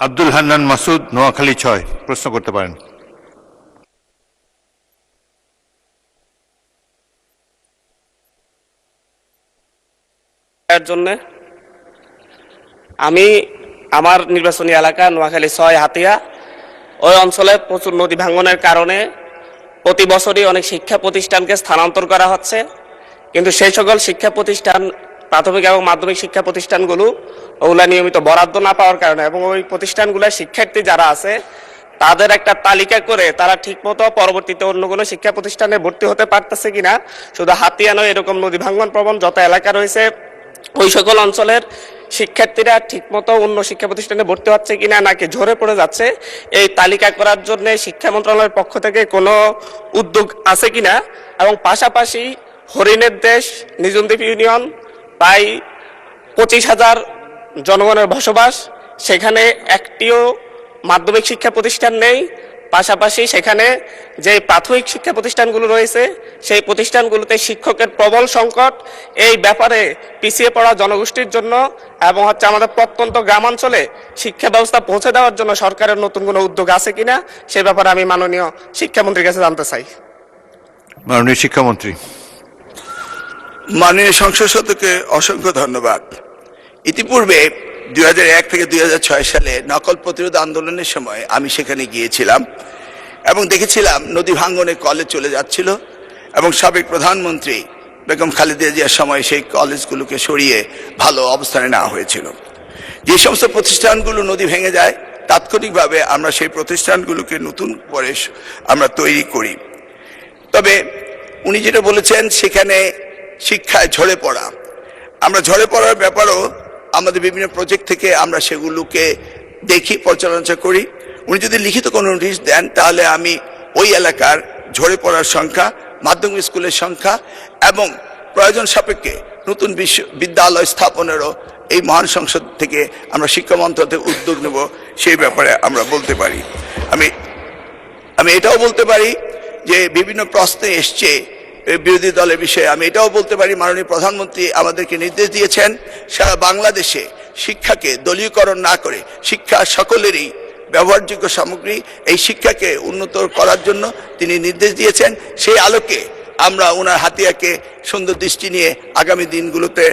আব্দুল হান্নান মাসুদ, নোয়াখালী ৬, প্রশ্ন করতে পারেন। এর জন্য আমি আমার নির্বাচনী এলাকা নোয়াখালী ৬ হাতিয়া, ওই অঞ্চলে প্রচুর নদী ভাঙনের কারণে প্রতি বছরই অনেক শিক্ষা প্রতিষ্ঠানকে স্থানান্তর করা হচ্ছে, কিন্তু সেই সকল শিক্ষা প্রতিষ্ঠান, প্রাথমিক এবং মাধ্যমিক শিক্ষা প্রতিষ্ঠানগুলো ওগুলা নিয়মিত বরাদ্দ না পাওয়ার কারণে এবং ওই প্রতিষ্ঠানগুলোর শিক্ষার্থী যারা আছে তাদের একটা তালিকা করে তারা ঠিকমতো পরবর্তীতে অন্য কোনো শিক্ষা প্রতিষ্ঠানে ভর্তি হতে পারতেছে কিনা, শুধু হাতিয়া নয়, এরকম নদী ভাঙন প্রবণ যত এলাকা রয়েছে ওই সকল অঞ্চলের শিক্ষার্থীরা ঠিকমতো অন্য শিক্ষা প্রতিষ্ঠানে ভর্তি হচ্ছে কিনা নাকি ঝরে পড়ে যাচ্ছে, এই তালিকা করার জন্য শিক্ষা মন্ত্রণালয়ের পক্ষ থেকে কোনো উদ্যোগ আছে কিনা, এবং পাশাপাশি হরিণের দেশ নিজুমদ্বীপ ইউনিয়ন প্রায় 25,000 জনগণের বসবাস, সেখানে একটিও মাধ্যমিক শিক্ষা প্রতিষ্ঠান নেই। পাশাপাশি সেখানে যে প্রাথমিক শিক্ষা প্রতিষ্ঠানগুলো রয়েছে সেই প্রতিষ্ঠানগুলোতে শিক্ষকের প্রবল সংকট। এই ব্যাপারে পিছিয়ে পড়া জনগোষ্ঠীর জন্য এবং আমাদের প্রত্যন্ত গ্রামাঞ্চলে শিক্ষা ব্যবস্থা পৌঁছে দেওয়ার জন্য সরকারের নতুন কোনো উদ্যোগ আছে কিনা সে ব্যাপারে আমি মাননীয় শিক্ষামন্ত্রীর কাছে জানতে চাই। মাননীয় শিক্ষামন্ত্রী। মাননীয় সংসদ সদস্যকে অসংখ্য ধন্যবাদ। ইতিপূর্বে 2001 থেকে 2006 সালে নকল প্রতিরোধ আন্দোলনের সময় আমি সেখানে গিয়েছিলাম এবং দেখেছিলাম নদী ভাঙ্গনে কলেজ চলে যাচ্ছিল এবং সাবেক প্রধানমন্ত্রী বেগম খালেদা জিয়ার সময় সেই কলেজগুলোকে সরিয়ে ভালো অবস্থানে নেওয়া হয়েছিল। যে সমস্ত প্রতিষ্ঠানগুলো নদী ভেঙে যায় তাৎক্ষণিকভাবে আমরা সেই প্রতিষ্ঠানগুলোকে নতুন করে আমরা তৈরি করি। তবে উনি যেটা বলেছেন সেখানে শিক্ষায় ঝরে পড়া, আমরা ঝরে পড়ার ব্যাপারও আমাদের বিভিন্ন প্রজেক্ট থেকে আমরা সেগুলোকে দেখি, পর্যালোচনা করি। উনি যদি লিখিত কোনো নোটিশ দেন তাহলে আমি ওই এলাকার ঝরে পড়ার সংখ্যা, মাধ্যমিক স্কুলের সংখ্যা এবং প্রয়োজন সাপেক্ষে নতুন বিদ্যালয় স্থাপনেরও এই মহান সংসদ থেকে আমরা শিক্ষা মন্ত্রণালয় উদ্যোগ নেব, সেই ব্যাপারে আমরা বলতে পারি। আমি এটাও বলতে পারি যে বিভিন্ন প্রশ্নে এসছে বিরোধী দলের বিষয়ে, আমি এটাও বলতে পারি মাননীয় প্রধানমন্ত্রী আমাদেরকে নির্দেশ দিয়েছেন সারা বাংলাদেশে শিক্ষাকে দলীয়করণ না করে শিক্ষা সকলেরই ব্যবহারযোগ্য সামগ্রী, এই শিক্ষাকে উন্নত করার জন্য তিনি নির্দেশ দিয়েছেন। সেই আলোকে আমরা ওনার হাতিয়াকে সুন্দর দৃষ্টি নিয়ে আগামী দিনগুলোতে